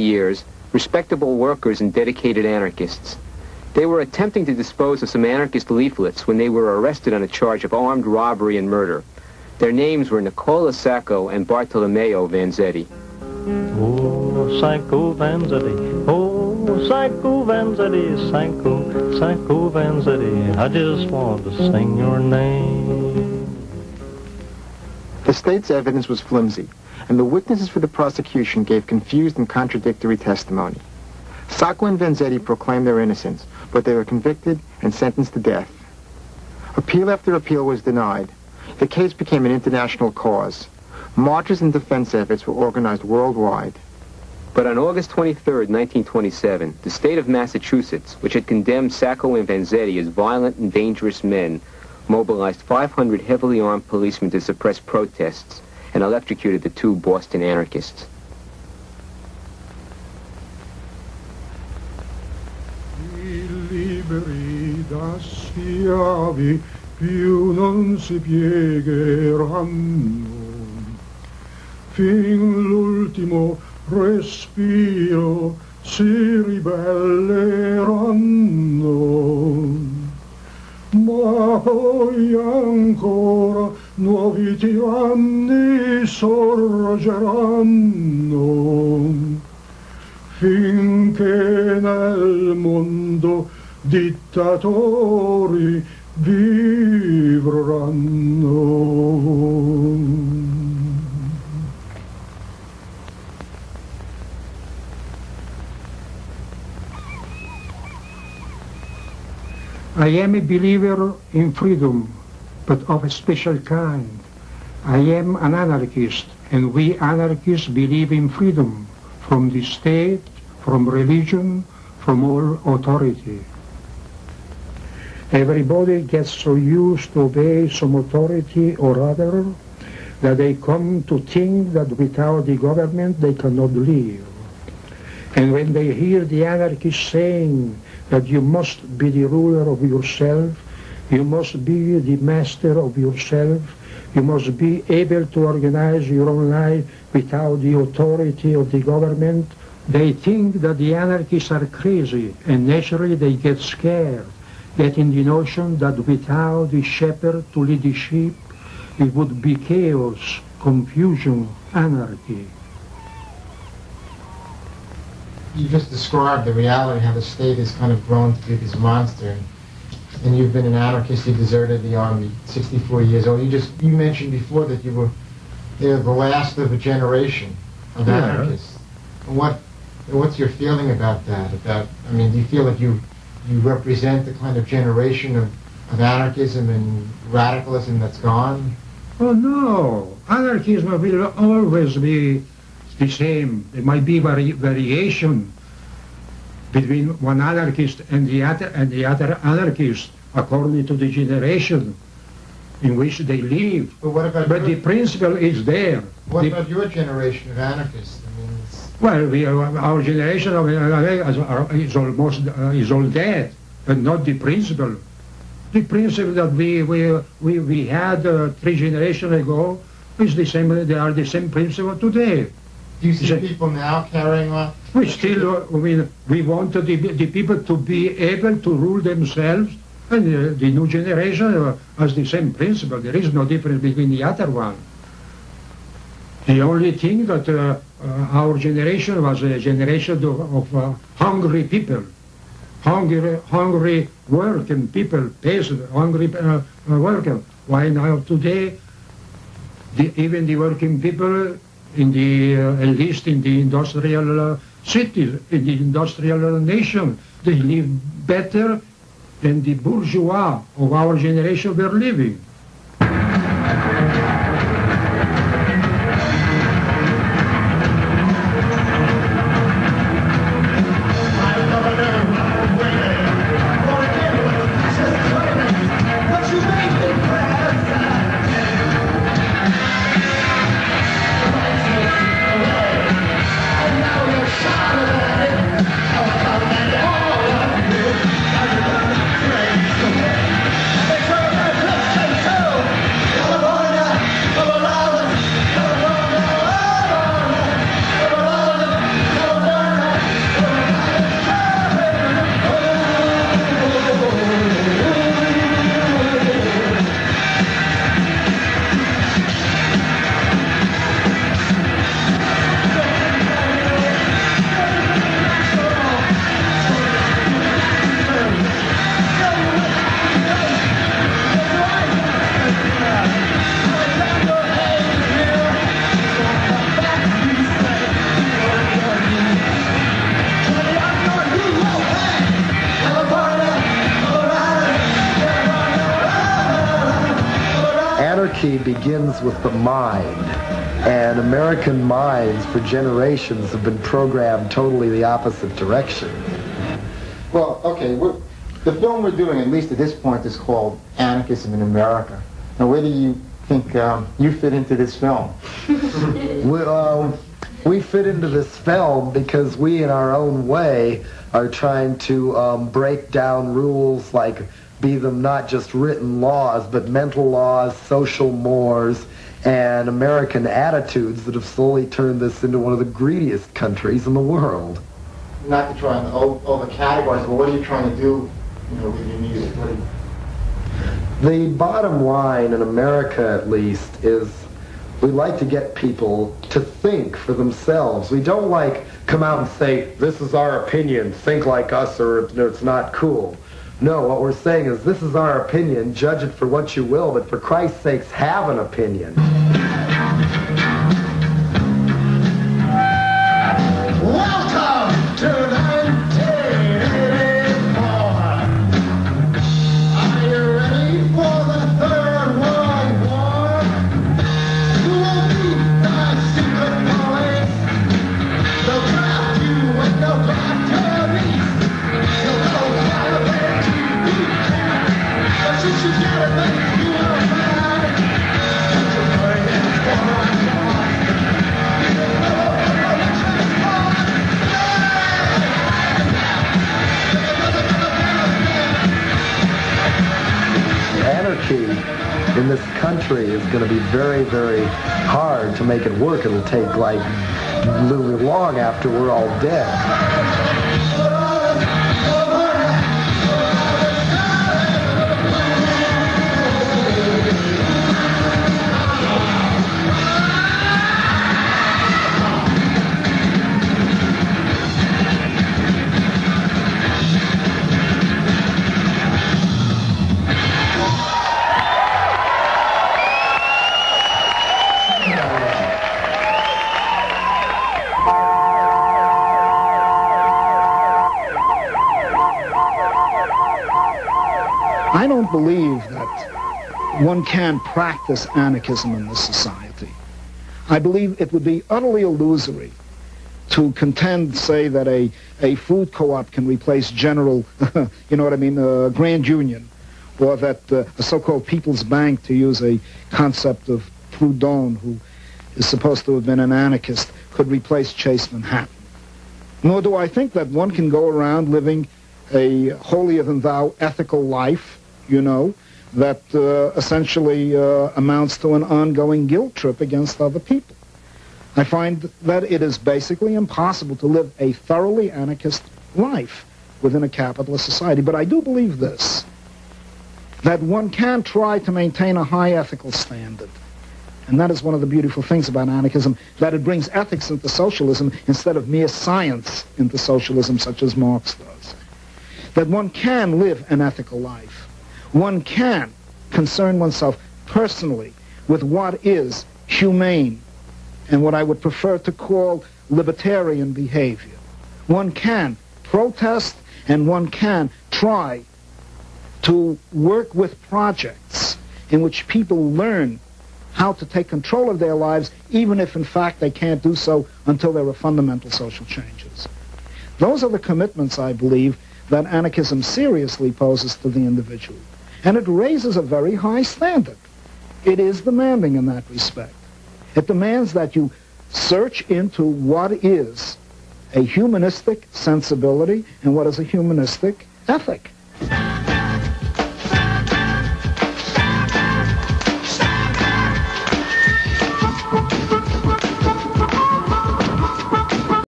years, respectable workers and dedicated anarchists. They were attempting to dispose of some anarchist leaflets when they were arrested on a charge of armed robbery and murder. Their names were Nicola Sacco and Bartolomeo Vanzetti. Oh, Sacco Vanzetti, oh, Sacco Vanzetti, Sacco, Sacco Vanzetti, I just want to sing your name. The state's evidence was flimsy, and the witnesses for the prosecution gave confused and contradictory testimony. Sacco and Vanzetti proclaimed their innocence, but they were convicted and sentenced to death. Appeal after appeal was denied. The case became an international cause. Marches and defense efforts were organized worldwide. But on August 23, 1927, the state of Massachusetts, which had condemned Sacco and Vanzetti as violent and dangerous men, mobilized 500 heavily armed policemen to suppress protests and electrocuted the two Boston anarchists. Liberi da schiavi più non si piegheranno, fin l'ultimo respiro si ribelleranno, ma poi ancora nuovi tiranni sorgeranno, finché nel mondo dittatori vivranno. I am a believer in freedom, but of a special kind. I am an anarchist, and we anarchists believe in freedom from the state, from religion, from all authority. Everybody gets so used to obey some authority or other that they come to think that without the government they cannot live. And when they hear the anarchists saying that you must be the ruler of yourself, you must be the master of yourself, you must be able to organize your own life without the authority of the government, they think that the anarchists are crazy, and naturally they get scared, getting the notion that without the shepherd to lead the sheep, it would be chaos, confusion, anarchy. You just described the reality, how the state has kind of grown to be this monster. And you've been an anarchist, you deserted the army, 64 years old. You mentioned before that they're the last of a generation of anarchists. What's your feeling about that? I mean, do you feel like you represent the kind of generation of anarchism and radicalism that's gone? Oh no, anarchism will always be the same. There might be variation between one anarchist and the other anarchist according to the generation in which they live. But the principle is there. What about your generation of anarchists? I mean, well, our generation of is all dead, but not the principle. The principle that we had 3 generations ago is the same. They are the same principle today. Do you see people now carrying on? We still, we want the people to be able to rule themselves, and the new generation has the same principle. There is no difference between the other one. The only thing that our generation was a generation of hungry people, hungry working people, peasant, hungry workers. Why now today, even the working people, in the at least in the industrial cities, in the industrial nation, they live better than the bourgeois of our generation were living. anarchy begins with the mind, and American minds for generations have been programmed totally the opposite direction. Well, okay, the film we're doing, at least at this point, is called Anarchism in America. Now, where do you think you fit into this film? We fit into this film because we, in our own way, are trying to break down rules, like be them not just written laws, but mental laws, social mores, and American attitudes that have slowly turned this into one of the greediest countries in the world. Not to try and over categorize, but what are you trying to do, with your music? The bottom line in America, at least, is we like to get people to think for themselves. We don't come out and say, this is our opinion, think like us or it's not cool. No, what we're saying is, this is our opinion, judge it for what you will, but for Christ's sakes, have an opinion. Welcome to 1984. Are you ready for the Third World War? You will meet the secret police. They'll draft you and they'll draft terrorists. You'll go private to boot camp. But since you get it, then you are bad. Put your brain for a Anarchy in this country is going to be very, very hard to make it work. It'll take really long after we're all dead. I don't believe that one can practice anarchism in this society. I believe it would be utterly illusory to contend, say, that a food co-op can replace general, Grand Union, or that a so-called People's Bank, to use a concept of Proudhon, who is supposed to have been an anarchist, could replace Chase Manhattan. Nor do I think that one can go around living a holier-than-thou ethical life, that essentially amounts to an ongoing guilt trip against other people. I find that it is basically impossible to live a thoroughly anarchist life within a capitalist society. But I do believe this, that one can try to maintain a high ethical standard. And that is one of the beautiful things about anarchism, that it brings ethics into socialism instead of mere science into socialism, such as Marx does. That one can live an ethical life. One can concern oneself personally with what is humane and what I would prefer to call libertarian behavior. One can protest, and one can try to work with projects in which people learn how to take control of their lives, even if in fact they can't do so until there are fundamental social changes. Those are the commitments, I believe, that anarchism seriously poses to the individual. And it raises a very high standard. It is demanding in that respect. It demands that you search into what is a humanistic sensibility and what is a humanistic ethic.